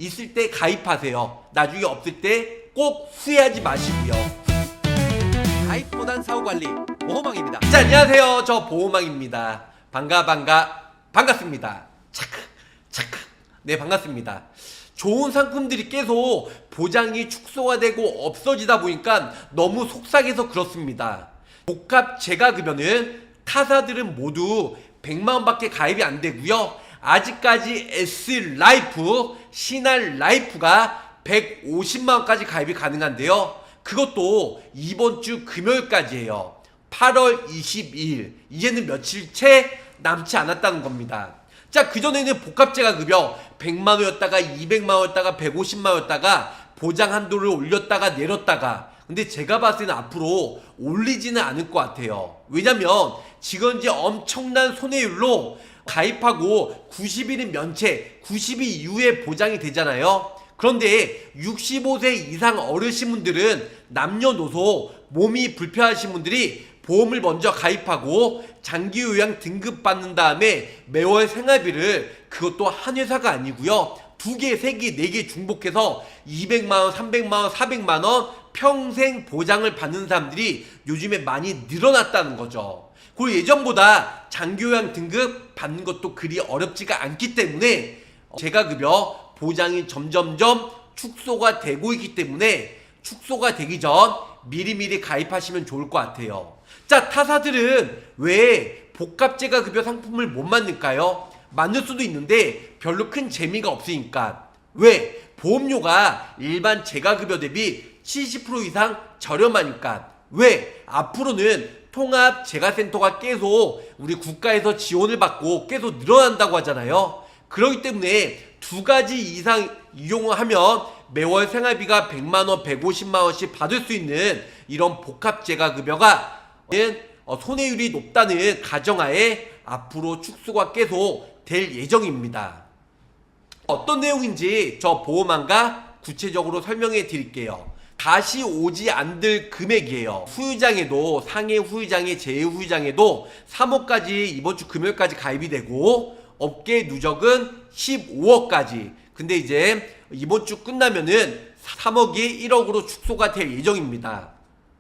있을 때 가입하세요. 나중에 없을 때 꼭 후회하지 마시고요. 가입보단 사후관리 보호망입니다. 자, 안녕하세요. 저 보호망입니다. 반갑습니다. 차크. 네, 반갑습니다. 좋은 상품들이 계속 보장이 축소가 되고 없어지다 보니까 너무 속상해서 그렇습니다. 복합 재가급여는 타사들은 모두 100만원밖에 가입이 안 되고요. 아직까지 S라이프, 신한라이프가 150만원까지 가입이 가능한데요. 그것도 이번 주 금요일까지예요. 8월 22일. 이제는 며칠 채 남지 않았다는 겁니다. 자, 그전에는 복합재가급여 100만원이었다가 200만원이었다가 150만원이었다가 보장 한도를 올렸다가 내렸다가, 근데 제가 봤을 때는 앞으로 올리지는 않을 것 같아요. 왜냐면 지금 이제 엄청난 손해율로 가입하고 90일은 면책, 90일 이후에 보장이 되잖아요. 그런데 65세 이상 어르신분들은 남녀노소 몸이 불편하신 분들이 보험을 먼저 가입하고 장기요양 등급받는 다음에 매월 생활비를, 그것도 한 회사가 아니고요, 2개, 3개, 4개 중복해서 200만원, 300만원, 400만원 평생 보장을 받는 사람들이 요즘에 많이 늘어났다는 거죠. 그리고 예전보다 장기요양 등급 받는 것도 그리 어렵지가 않기 때문에 재가급여 보장이 점점점 축소가 되고 있기 때문에 축소가 되기 전 미리미리 가입하시면 좋을 것 같아요. 자, 타사들은 왜 복합재가급여 상품을 못 만들까요? 만들 수도 있는데 별로 큰 재미가 없으니까. 왜? 보험료가 일반 재가급여 대비 70% 이상 저렴하니까. 왜? 앞으로는 통합재가센터가 계속 우리 국가에서 지원을 받고 계속 늘어난다고 하잖아요. 그렇기 때문에 2가지 이상 이용을 하면 매월 생활비가 100만원, 150만원씩 받을 수 있는 이런 복합재가급여가 손해율이 높다는 가정하에 앞으로 축소가 계속 될 예정입니다. 어떤 내용인지 저 보호망과 구체적으로 설명해 드릴게요. 다시 오지 않을 금액이에요. 후유장에도, 상해 후유장에, 재해 후유장에도 3억까지 이번 주 금요일까지 가입이 되고, 업계 누적은 15억까지. 근데 이제 이번 주 끝나면은 3억이 1억으로 축소가 될 예정입니다.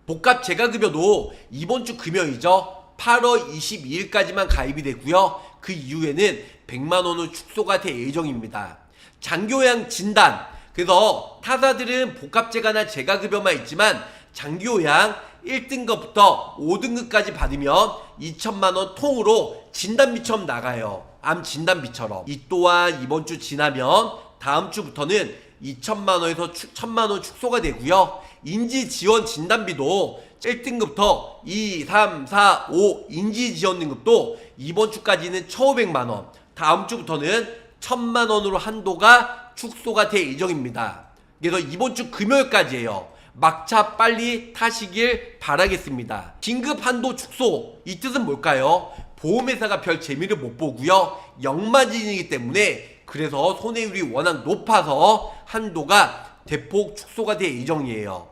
복합 재가급여도 이번 주 금요일이죠. 8월 22일까지만 가입이 되고요. 그 이후에는 100만원으로 축소가 될 예정입니다. 장기요양 진단. 그래서 타사들은 복합재가나 재가급여만 있지만 장기요양 1등급부터 5등급까지 받으면 2천만원 통으로 진단비처럼 나가요. 암 진단비처럼. 이 또한 이번 주 지나면 다음 주부터는 2천만원에서 1천만원 축소가 되고요. 인지지원 진단비도 1등급부터 2, 3, 4, 5 인지지원 등급도 이번 주까지는 1,500만원, 다음 주부터는 1,000만원으로 한도가 축소가 될 예정입니다. 그래서 이번 주 금요일까지예요. 막차 빨리 타시길 바라겠습니다. 긴급 한도 축소, 이 뜻은 뭘까요? 보험회사가 별 재미를 못 보고요, 역마진이기 때문에, 그래서 손해율이 워낙 높아서 한도가 대폭 축소가 될 예정이에요.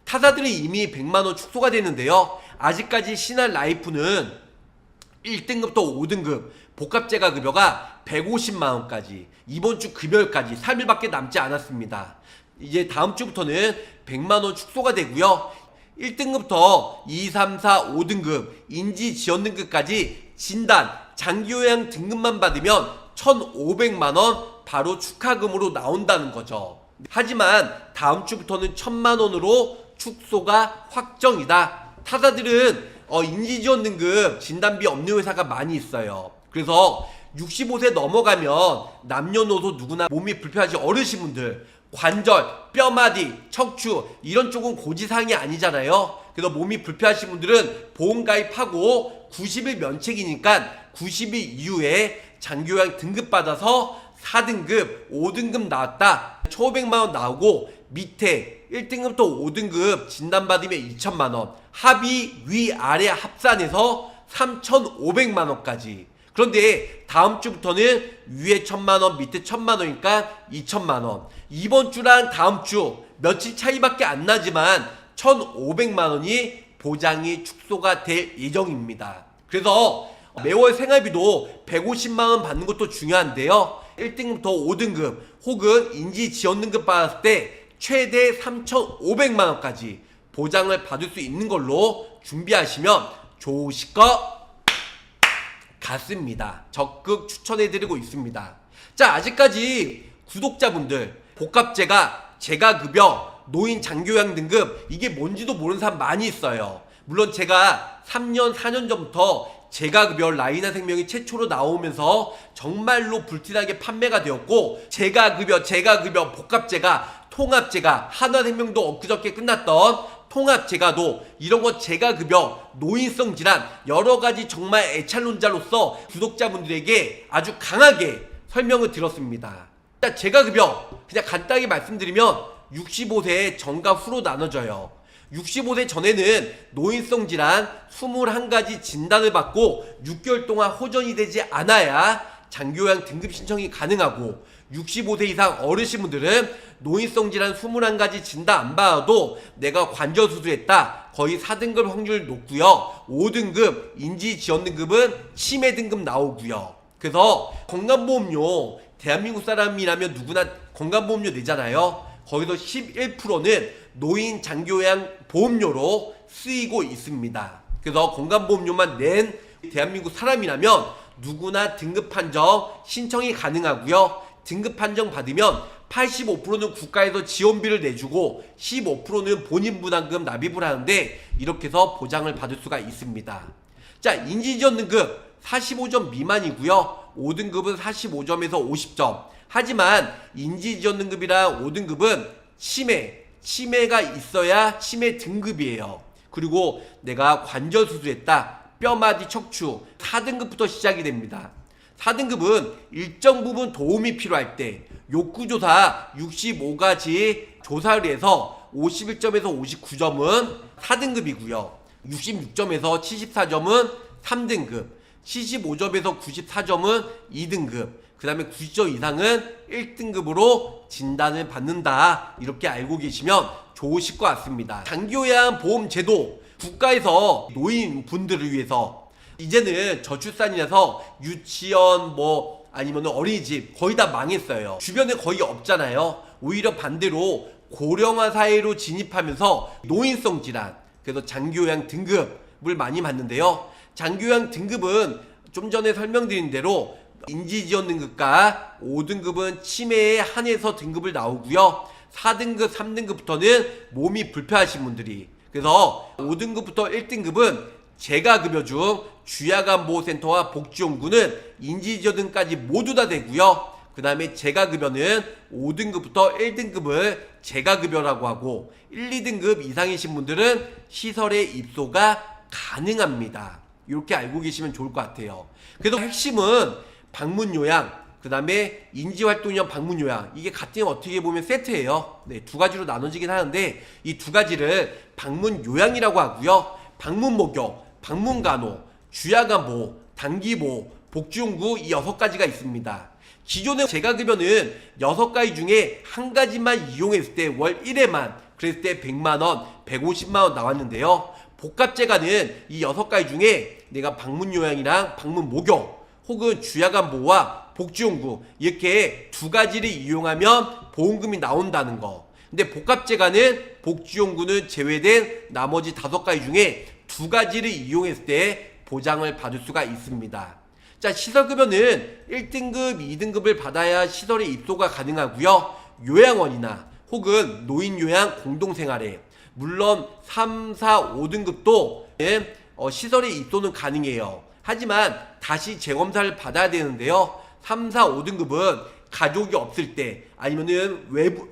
타사들은 이미 100만원 축소가 되는데요, 아직까지 신한라이프는 1등급부터 5등급 복합재가급여가 150만원까지 이번 주 금요일까지 3일밖에 남지 않았습니다. 이제 다음 주부터는 100만원 축소가 되고요, 1등급부터 2, 3, 4, 5등급 인지지원등급까지 진단, 장기요양 등급만 받으면 1,500만원 바로 축하금으로 나온다는 거죠. 하지만 다음 주부터는 1,000만원으로 축소가 확정이다. 타사들은 인지지원 등급 진단비 없는 회사가 많이 있어요. 그래서 65세 넘어가면 남녀노소 누구나 몸이 불편하신 어르신분들, 관절, 뼈마디, 척추 이런 쪽은 고지사항이 아니잖아요. 그래서 몸이 불편하신 분들은 보험 가입하고 90일 면책이니까 90일 이후에 장기요양 등급받아서 4등급, 5등급 나왔다, 1,500만원 나오고, 밑에 1등급부터 5등급 진단받으면 2천만원, 합의 위아래 합산해서 3,500만원까지. 그런데 다음 주부터는 위에 1,000만원, 밑에 1,000만원이니까 2천만원. 이번 주랑 다음 주 며칠 차이밖에 안 나지만 1,500만원이 보장이 축소가 될 예정입니다. 그래서 매월 생활비도 150만원 받는 것도 중요한데요, 1등급부터 5등급 혹은 인지지원등급 받았을 때 최대 3,500만원까지 보장을 받을 수 있는 걸로 준비하시면 좋으실 것 같습니다. 적극 추천해드리고 있습니다. 자, 아직까지 구독자분들 복합제가, 재가급여, 노인 장교양 등급 이게 뭔지도 모르는 사람 많이 있어요. 물론 제가 3년 4년 전부터 재가급여 라이나 생명이 최초로 나오면서 정말로 불티나게 판매가 되었고, 재가급여, 복합제가, 통합제가, 한화생명도 엊그저께 끝났던 통합제가도 이런 거 재가급여, 노인성 질환 여러가지 정말 애찰론자로서 구독자분들에게 아주 강하게 설명을 드렸습니다. 일단 재가급여 그냥 간단하게 말씀드리면 65세의 전과 후로 나눠져요. 65세 전에는 노인성 질환 21가지 진단을 받고 6개월 동안 호전이 되지 않아야 장교양 등급 신청이 가능하고, 65세 이상 어르신분들은 노인성 질환 21가지 진단 안 받아도 내가 관절 수술했다 거의 4등급 확률 높고요. 5등급 인지지원 등급은 치매 등급 나오고요. 그래서 건강보험료, 대한민국 사람이라면 누구나 건강보험료 내잖아요. 거기서 11%는 노인 장교양 보험료로 쓰이고 있습니다. 그래서 건강보험료만 낸 대한민국 사람이라면 누구나 등급 판정 신청이 가능하고요. 등급 판정 받으면 85%는 국가에서 지원비를 내주고 15%는 본인 부담금 납입을 하는데 이렇게 해서 보장을 받을 수가 있습니다. 자, 인지지원 등급 45점 미만이고요. 5등급은 45점에서 50점. 하지만 인지지원 등급이랑 5등급은 치매가 있어야 치매 등급이에요. 그리고 내가 관절 수술했다, 뼈마디 척추 4등급부터 시작이 됩니다. 4등급은 일정 부분 도움이 필요할 때 욕구조사 65가지 조사를 해서 51점에서 59점은 4등급이고요. 66점에서 74점은 3등급, 75점에서 94점은 2등급, 그 다음에 90점 이상은 1등급으로 진단을 받는다. 이렇게 알고 계시면 좋으실 것 같습니다. 장교양 보험제도 국가에서 노인분들을 위해서 이제는 저출산이라서 유치원 아니면 어린이집 거의 다 망했어요. 주변에 거의 없잖아요. 오히려 반대로 고령화 사회로 진입하면서 노인성 질환, 그래서 장교양 등급을 많이 받는데요. 장교양 등급은 좀 전에 설명드린 대로 인지지원 등급과 5등급은 치매에 한해서 등급을 나오고요. 4등급, 3등급부터는 몸이 불편하신 분들이, 그래서 5등급부터 1등급은 재가급여 중 주야간보호센터와 복지연구는 인지지원 등까지 모두 다 되고요. 그 다음에 재가급여는 5등급부터 1등급을 재가급여라고 하고 1, 2등급 이상이신 분들은 시설에 입소가 가능합니다. 이렇게 알고 계시면 좋을 것 같아요. 그래서 핵심은 방문요양, 그 다음에 인지활동형 방문요양, 이게 같은 어떻게 보면 세트예요. 네, 두 가지로 나눠지긴 하는데 이 두 가지를 방문요양이라고 하고요. 방문목욕, 방문간호, 주야간보호, 단기보호, 복지연구 이 6가지가 있습니다. 기존의 재가급여는 6가지 중에 한 가지만 이용했을 때 월 1회만, 그랬을 때 100만원, 150만원 나왔는데요. 복합재가는 이 6가지 중에 내가 방문요양이랑 방문목욕 혹은 주야간보호와 복지연구 이렇게 두 가지를 이용하면 보험금이 나온다는 거. 근데 복합재가는 복지연구는 제외된 나머지 5가지 중에 2가지를 이용했을 때 보장을 받을 수가 있습니다. 자, 시설급여는 1등급, 2등급을 받아야 시설에 입소가 가능하고요. 요양원이나 혹은 노인요양 공동생활에, 물론 3, 4, 5등급도 시설에 입소는 가능해요. 하지만 다시 재검사를 받아야 되는데요. 3, 4, 5등급은 가족이 없을 때, 아니면은 외부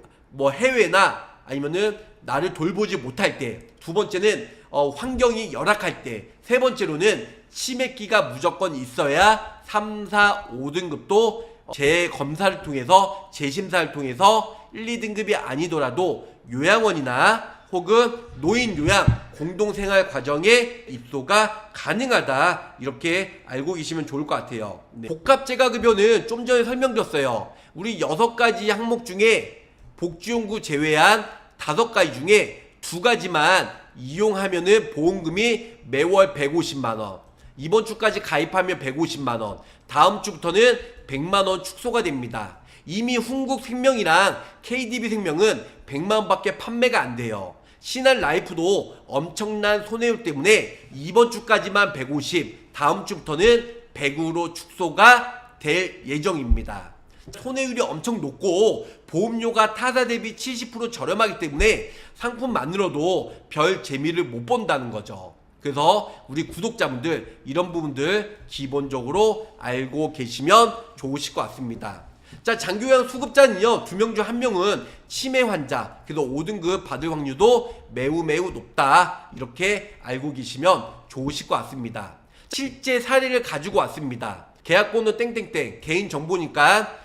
해외나 아니면은 나를 돌보지 못할 때, 두 번째는 환경이 열악할 때, 세 번째로는 치매기가 무조건 있어야 3, 4, 5등급도 재검사를 통해서 재심사를 통해서 1, 2등급이 아니더라도 요양원이나 혹은 노인요양 공동생활 과정에 입소가 가능하다. 이렇게 알고 계시면 좋을 것 같아요. 네. 복합재가급여는 좀 전에 설명드렸어요. 우리 6가지 항목 중에 복지연구 제외한 5가지 중에 2가지만 이용하면은 보험금이 매월 150만원, 이번 주까지 가입하면 150만원, 다음 주부터는 100만원 축소가 됩니다. 이미 흥국생명이랑 KDB생명은 100만원밖에 판매가 안 돼요. 신한라이프도 엄청난 손해율 때문에 이번 주까지만 150, 다음 주부터는 100으로 축소가 될 예정입니다. 손해율이 엄청 높고 보험료가 타사 대비 70% 저렴하기 때문에 상품만으로도 별 재미를 못 본다는 거죠. 그래서 우리 구독자분들 이런 부분들 기본적으로 알고 계시면 좋으실 것 같습니다. 자, 장교양 수급자는요, 2명 중 1명은 치매 환자, 그래서 5등급 받을 확률도 매우 높다, 이렇게 알고 계시면 좋으실 것 같습니다. 실제 사례를 가지고 왔습니다. 계약번호 땡땡땡 개인정보니까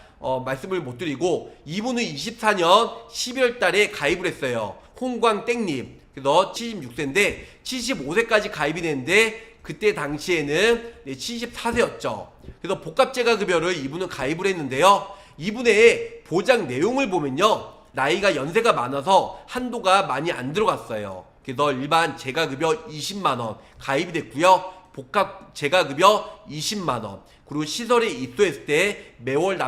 말씀을 못 드리고, 이분은 24년 12월 달에 가입을 했어요. 홍광땡님. 그래서 76세인데 75세까지 가입이 됐는데 그때 당시에는 74세였죠. 그래서 복합재가급여를 이분은 가입을 했는데요. 이분의 보장 내용을 보면요, 나이가 연세가 많아서 한도가 많이 안 들어갔어요. 그래서 일반 재가급여 20만원 가입이 됐고요. 복합 재가급여 20만원, 그리고 시설에 입소했을 때 매월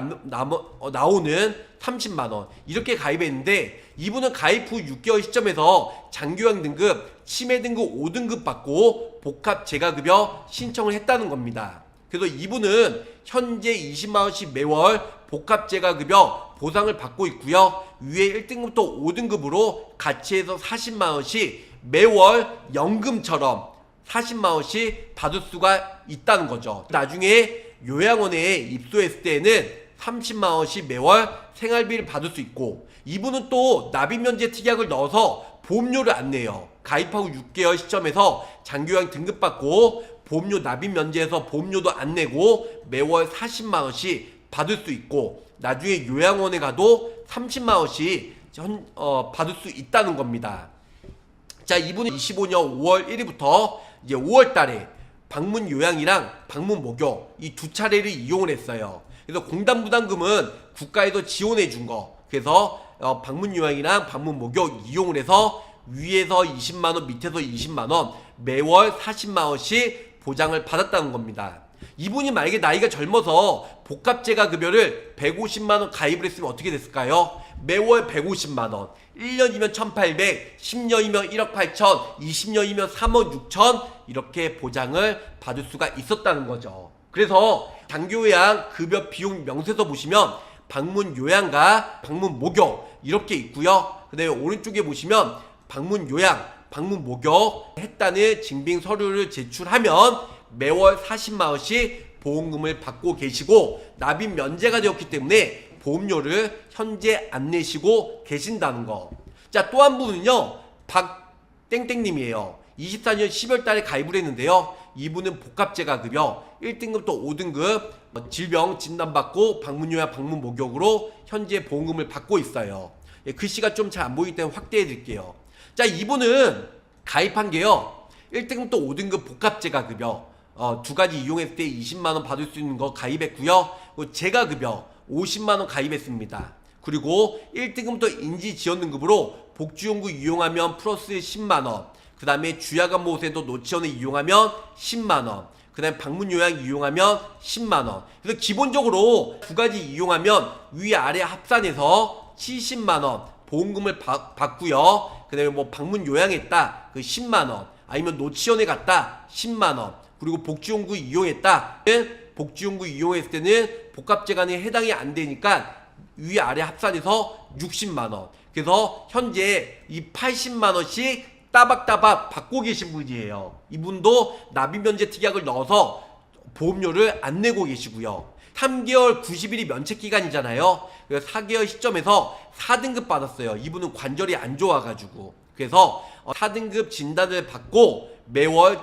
나오는 30만원 이렇게 가입했는데, 이분은 가입 후 6개월 시점에서 장교양 등급, 치매 등급 5등급 받고 복합 재가급여 신청을 했다는 겁니다. 그래서 이분은 현재 20만원씩 매월 복합 재가급여 보상을 받고 있고요. 위에 1등급부터 5등급으로 같이 해서 40만원씩 매월 연금처럼 40만원씩 받을 수가 있다는 거죠. 나중에 요양원에 입소했을 때는 30만원씩 매월 생활비를 받을 수 있고, 이분은 또 납입면제 특약을 넣어서 보험료를 안 내요. 가입하고 6개월 시점에서 장교양 등급받고 보험료 납입면제해서 보험료도 안 내고 매월 40만원씩 받을 수 있고, 나중에 요양원에 가도 30만원씩 받을 수 있다는 겁니다. 자, 이분은 25년 5월 1일부터 이제 5월 달에 방문 요양이랑 방문 목욕 이 두 차례를 이용을 했어요. 그래서 공단 부담금은 국가에서 지원해 준 거. 그래서 방문 요양이랑 방문 목욕 이용을 해서 위에서 20만원, 밑에서 20만원, 매월 40만원씩 보장을 받았다는 겁니다. 이분이 만약에 나이가 젊어서 복합재가급여를 150만원 가입을 했으면 어떻게 됐을까요? 매월 150만원, 1년이면 1800, 10년이면 1억 8천, 20년이면 3억 6천 이렇게 보장을 받을 수가 있었다는 거죠. 그래서 장교양 급여 비용 명세서 보시면 방문 요양과 방문 목욕 이렇게 있고요. 그 다음에 오른쪽에 보시면 방문 요양, 방문 목욕 했다는 증빙 서류를 제출하면 매월 40만원씩 보험금을 받고 계시고, 납입 면제가 되었기 때문에 보험료를 현재 안 내시고 계신다는 거. 자, 또 한 분은요, 박땡땡님이에요. 24년 12월 달에 가입을 했는데요. 이분은 복합재가급여 1등급부터 5등급 질병 진단받고 방문요양 방문 목욕으로 현재 보험금을 받고 있어요. 글씨가 좀 잘 안 보이기 때문에 확대해 드릴게요. 자, 이분은 가입한 게요, 1등급부터 5등급 복합재가급여 두 가지 이용했을 때 20만원 받을 수 있는 거 가입했고요. 재가급여 50만원 가입했습니다. 그리고 1등급부터 인지지원등급으로 복지용구 이용하면 플러스 10만원, 그 다음에 주야간보호세도 노치원을 이용하면 10만원, 그 다음에 방문요양 이용하면 10만원. 그래서 기본적으로 두 가지 이용하면 위아래 합산해서 70만원 보험금을 받고요. 그 다음에 뭐 방문요양했다 그 10만원, 아니면 노치원에 갔다 10만원, 그리고 복지용구 이용했다, 복지용구 이용했을 때는 복합재간에 해당이 안 되니까 위아래 합산해서 60만원. 그래서 현재 이 80만원씩 따박따박 받고 계신 분이에요. 이분도 납입면제 특약을 넣어서 보험료를 안 내고 계시고요. 3개월 90일이 면책기간이잖아요. 그래서 4개월 시점에서 4등급 받았어요. 이분은 관절이 안 좋아가지고. 그래서 4등급 진단을 받고 매월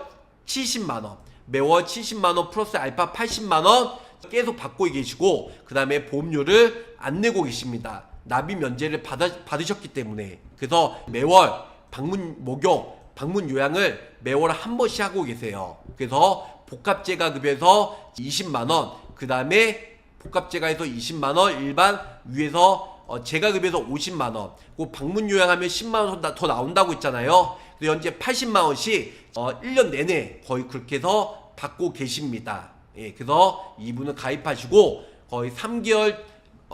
70만원, 매월 70만원 플러스 알파 80만원 계속 받고 계시고, 그 다음에 보험료를 안 내고 계십니다. 납입 면제를 받으셨기 때문에. 그래서 매월 방문 목욕, 방문 요양을 매월 한 번씩 하고 계세요. 그래서 복합재가급여에서 20만원, 그 다음에 복합재가에서 20만원, 일반 위에서 재가급여에서 50만원, 그 방문 요양하면 10만원 더 나온다고 했잖아요. 그래서 현재 80만원씩 1년 내내 거의 그렇게 해서 받고 계십니다. 예, 그래서 이분은 가입하시고 거의 3개월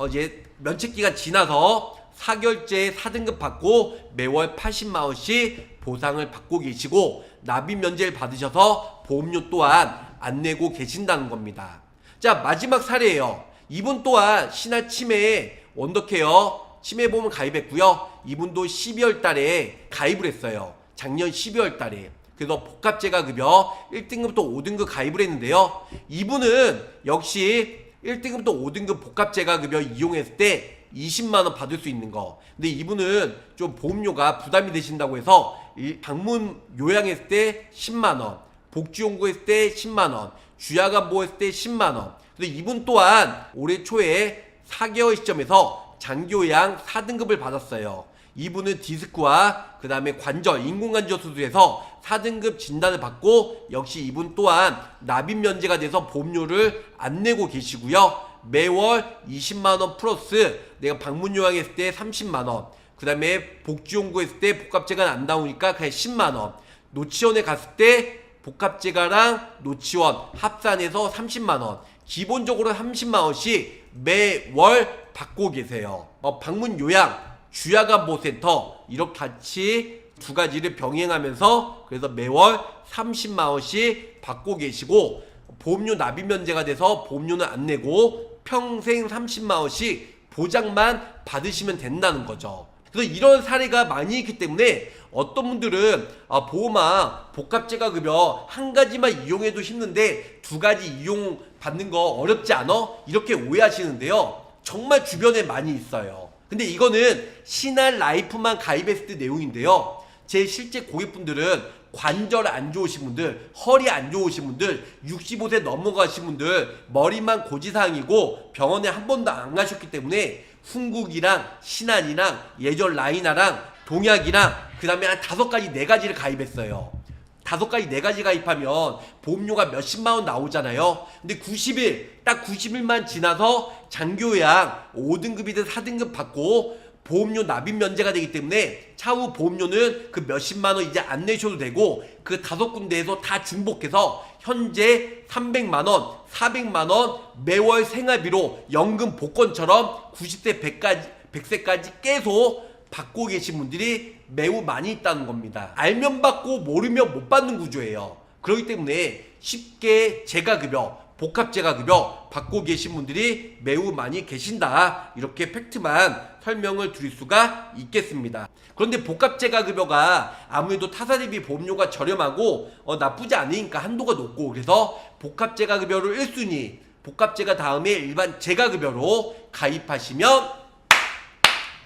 이제 면책기간 지나서 4개월째 4등급 받고 매월 80만원씩 보상을 받고 계시고 납입 면제를 받으셔서 보험료 또한 안 내고 계신다는 겁니다. 자, 마지막 사례예요. 이분 또한 신한 치매에 원더케어 치매보험 가입했고요. 이분도 12월 달에 가입을 했어요. 작년 12월 달에. 그래서 복합재가급여 1등급부터 5등급 가입을 했는데요. 이분은 역시 1등급부터 5등급 복합재가급여 이용했을 때 20만원 받을 수 있는 거. 근데 이분은 좀 보험료가 부담이 되신다고 해서 방문 요양했을 때 10만원, 복지용구했을 때 10만원, 주야간보했을 때 10만원. 근데 이분 또한 올해 초에 4개월 시점에서 장기요양 4등급을 받았어요. 이분은 디스크와 그 다음에 관절, 인공관절 수술에서 4등급 진단을 받고 역시 이분 또한 납입 면제가 돼서 보험료를 안 내고 계시고요. 매월 20만원 플러스 내가 방문 요양했을 때 30만원, 그 다음에 복지용구 했을 때 복합재가 안 나오니까 그냥 10만원, 노치원에 갔을 때 복합재가랑 노치원 합산해서 30만원, 기본적으로 30만원씩 매월 받고 계세요. 방문 요양, 주야간보센터 이렇게 같이 두 가지를 병행하면서 그래서 매월 30만원씩 받고 계시고 보험료 납입 면제가 돼서 보험료는 안 내고 평생 30만원씩 보장만 받으시면 된다는 거죠. 그래서 이런 사례가 많이 있기 때문에 어떤 분들은 보험왕 복합재가급여 한 가지만 이용해도 힘든데 두 가지 이용 받는 거 어렵지 않아? 이렇게 오해하시는데요. 정말 주변에 많이 있어요. 근데 이거는 신한라이프만 가입했을 때 내용인데요. 제 실제 고객분들은 관절 안 좋으신 분들, 허리 안 좋으신 분들, 65세 넘어가신 분들, 머리만 고지사항이고 병원에 한 번도 안 가셨기 때문에 훈국이랑 신한이랑 예전 라이나랑 동약이랑 그 다음에 한 5가지 4가지를 가입했어요. 5가지 4가지 가입하면 보험료가 몇십만원 나오잖아요. 근데 90일, 딱 90일만 지나서 장기요양 5등급이든 4등급 받고 보험료 납입 면제가 되기 때문에 차후 보험료는 그 몇십만원 이제 안 내셔도 되고 그 5군데에서 다 중복해서 현재 300만원, 400만원 매월 생활비로 연금 복권처럼 90세 100세까지 계속 받고 계신 분들이 매우 많이 있다는 겁니다. 알면 받고 모르면 못 받는 구조예요. 그렇기 때문에 쉽게 재가급여, 복합재가급여 받고 계신 분들이 매우 많이 계신다. 이렇게 팩트만 설명을 드릴 수가 있겠습니다. 그런데 복합재가급여가 아무래도 타사 대비 보험료가 저렴하고 나쁘지 않으니까 한도가 높고 그래서 복합재가급여를 1순위, 복합재가 다음에 일반 재가급여로 가입하시면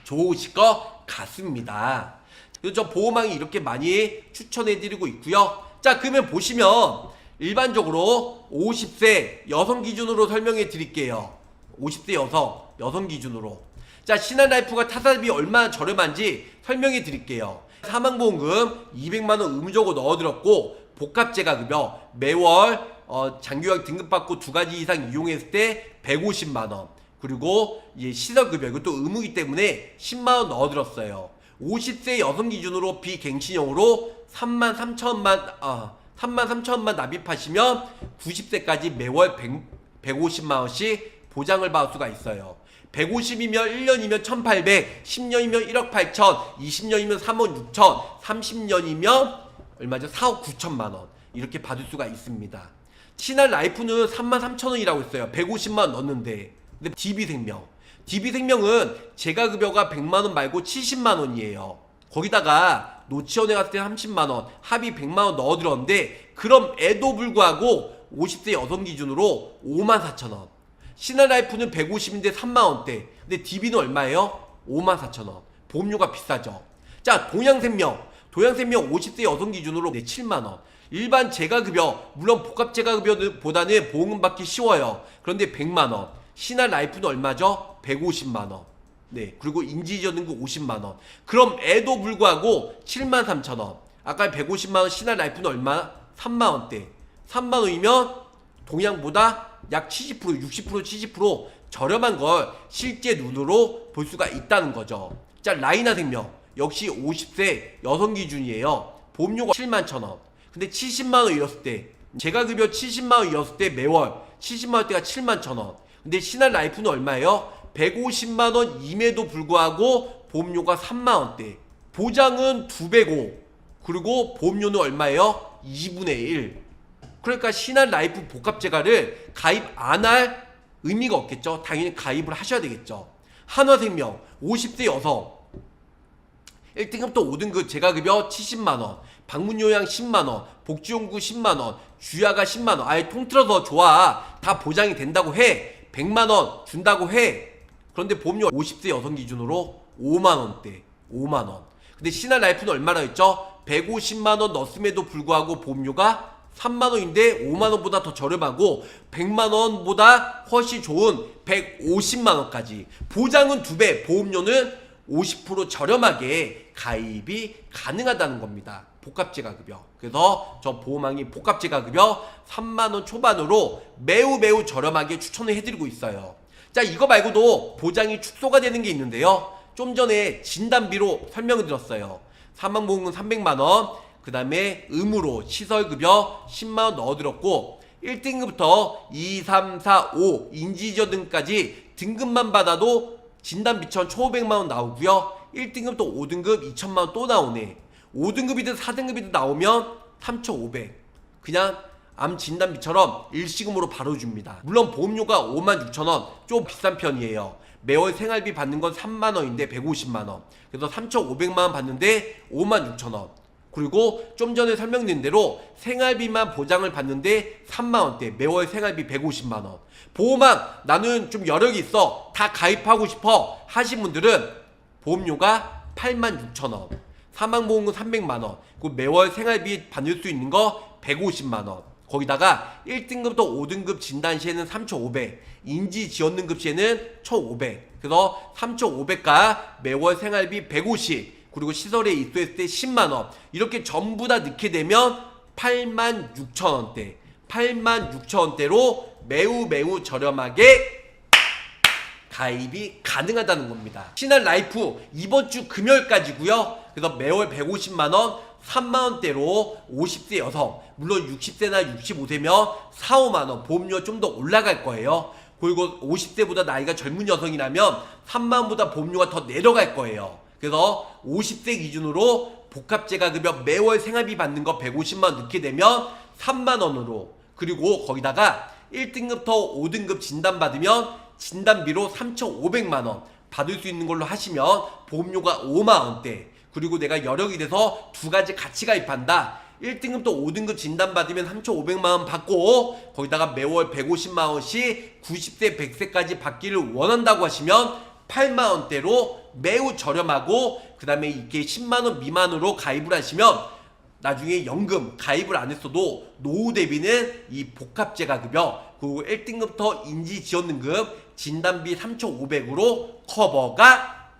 좋으실 것 같습니다. 그래서 저 보험왕이 이렇게 많이 추천해드리고 있고요. 자, 그러면 보시면 일반적으로 50세 여성 기준으로 설명해 드릴게요. 50세 여성 기준으로. 자, 신한라이프가 타사비 얼마나 저렴한지 설명해 드릴게요. 사망보험금 200만원 의무적으로 넣어들었고 복합재가급여 매월 장기요양 등급받고 2가지 이상 이용했을 때 150만원, 그리고 이제 시설급여 이것도 의무이기 때문에 10만원 넣어들었어요. 50세 여성 기준으로 비갱신형으로 33,000원만 납입하시면 90세까지 매월 150만원씩 보장을 받을 수가 있어요. 150이면 1년이면 1,800, 10년이면 1억 8천, 20년이면 3억 6천, 30년이면 얼마죠? 4억 9천만원 이렇게 받을 수가 있습니다. 신한라이프는 33,000원이라고 했어요. 150만원 넣었는데. 근데 DB생명은 재가급여가 100만원 말고 70만원이에요. 거기다가 노치원에 갔을 때 30만원, 합의 100만원 넣어들었는데 그럼 에도 불구하고 50세 여성 기준으로 54,000원. 신한라이프는 150인데 3만원대. 근데 DB는 얼마예요? 54,000원. 보험료가 비싸죠. 자, 동양생명 50세 여성 기준으로 7만원. 일반 재가급여, 물론 복합재가급여보다는 보험금 받기 쉬워요. 그런데 100만원. 신한라이프는 얼마죠? 150만원. 네, 그리고 인지전등급 50만원. 그럼 에도 불구하고 73,000원. 아까 150만원 신한라이프는 얼마? 3만원대. 3만원이면 동양보다 약 70%, 60%, 70% 저렴한 걸 실제 눈으로 볼 수가 있다는 거죠. 자, 라이나생명 역시 50세 여성 기준이에요. 보험료가 71,000원. 근데 70만원 잃었을 때 제가 급여 70만원이었을 때 매월 70만원대가 71,000원. 근데 신한라이프는 얼마예요? 150만원 임에도 불구하고 보험료가 3만원대. 보장은 2배고 그리고 보험료는 얼마예요? 2분의 1. 그러니까 신한라이프 복합재가를 가입 안 할 의미가 없겠죠. 당연히 가입을 하셔야 되겠죠. 한화생명 50세 여성 1등급부터 5등급 재가급여 70만원, 방문요양 10만원, 복지용구 10만원, 주야가 10만원. 아예 통틀어서 좋아. 다 보장이 된다고 해. 100만원 준다고 해. 그런데 보험료 50세 여성 기준으로 5만원대. 5만원. 근데 신한라이프는 얼마나 했죠? 150만원 넣었음에도 불구하고 보험료가 3만원인데 5만원보다 더 저렴하고 100만원보다 훨씬 좋은 150만원까지. 보장은 2배, 보험료는 50% 저렴하게 가입이 가능하다는 겁니다. 복합재가급여. 그래서 저 보험왕이 복합재가급여 3만원 초반으로 매우 저렴하게 추천을 해드리고 있어요. 자, 이거 말고도 보장이 축소가 되는 게 있는데요. 좀 전에 진단비로 설명을 드렸어요. 사망보험금 300만원, 그 다음에 의무로 시설급여 10만원 넣어드렸고 1등급부터 2, 3, 4, 5 인지지원 등까지 등급만 받아도 진단비 천 1,500만원 나오고요. 1등급부터 5등급 2,000만원 또 나오네. 5등급이든 4등급이든 나오면 3,500. 그냥 암 진단비처럼 일시금으로 바로 줍니다. 물론 보험료가 56,000원 좀 비싼 편이에요. 매월 생활비 받는 건 3만원인데 150만원. 그래서 3,500만원 받는데 56,000원. 그리고 좀 전에 설명드린 대로 생활비만 보장을 받는데 3만원대, 매월 생활비 150만원. 보험왕 나는 좀 여력이 있어, 다 가입하고 싶어 하신 분들은 보험료가 86,000원, 사망보험금 300만원, 그리고 매월 생활비 받을 수 있는 거 150만원. 거기다가 1등급부터 5등급 진단 시에는 3,500, 인지지원등급 시에는 1,500. 그래서 3,500과 매월 생활비 150, 그리고 시설에 입소했을 때 10만원. 이렇게 전부 다 넣게 되면 86,000원대. 86,000원대로 매우 저렴하게 가입이 가능하다는 겁니다. 신한라이프 이번 주 금요일까지고요. 그래서 매월 150만원, 3만원대로 50세 여성, 물론 60세나 65세면 4, 5만원 보험료 좀 더 올라갈 거예요. 그리고 50세보다 나이가 젊은 여성이라면 3만원보다 보험료가 더 내려갈 거예요. 그래서 50세 기준으로 복합재가급여 매월 생활비 받는 거 150만원 넣게 되면 3만원으로, 그리고 거기다가 1등급부터 5등급 진단받으면 진단비로 3,500만원 받을 수 있는 걸로 하시면 보험료가 5만원대. 그리고 내가 여력이 돼서 두 가지 같이 가입한다. 1등급부터 5등급 진단받으면 3,500만원 받고 거기다가 매월 150만원씩 90세 100세까지 받기를 원한다고 하시면 8만원대로 매우 저렴하고, 그 다음에 이게 10만원 미만으로 가입을 하시면 나중에 연금 가입을 안 했어도 노후 대비는 이 복합재가급여, 그리고 1등급부터 인지지원등급 진단비 3,500으로 커버가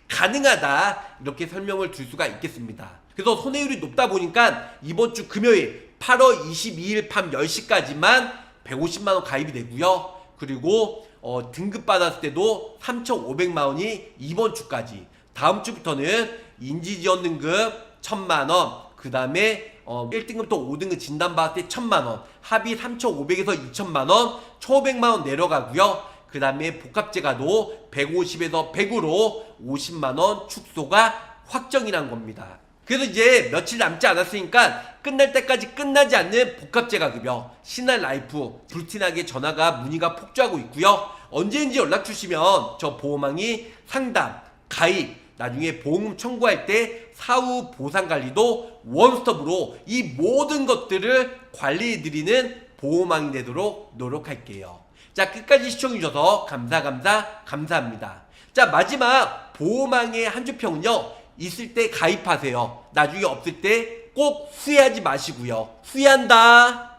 가능하다. 이렇게 설명을 드릴 수가 있겠습니다. 그래서 손해율이 높다 보니까 이번 주 금요일 8월 22일 밤 10시까지만 150만원 가입이 되고요. 그리고 등급 받았을 때도 3,500만원이 이번 주까지, 다음 주부터는 인지지원 등급 1,000만원, 그 다음에 1등급부터 5등급 진단받을 때 1,000만원, 합이 3,500에서 2,000만원, 1,500만원 내려가고요. 그 다음에 복합재가도 150에서 100으로 50만원 축소가 확정이란 겁니다. 그래서 이제 며칠 남지 않았으니까 끝날 때까지 끝나지 않는 복합재가급여 신한라이프 불티나게 전화가 문의가 폭주하고 있고요. 언제든지 연락 주시면 저 보험왕이 상담, 가입, 나중에 보험금 청구할 때 사후 보상관리도 원스톱으로 이 모든 것들을 관리해드리는 보험왕이 되도록 노력할게요. 자, 끝까지 시청해주셔서 감사합니다. 자, 마지막 보험왕의 한 주 평은요, 있을 때 가입하세요. 나중에 없을 때 꼭 후회하지 마시고요. 후회한다.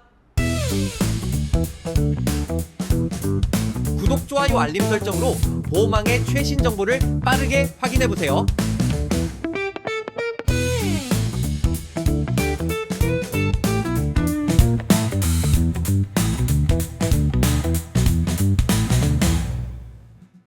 구독, 좋아요, 알림 설정으로 보험왕의 최신 정보를 빠르게 확인해보세요.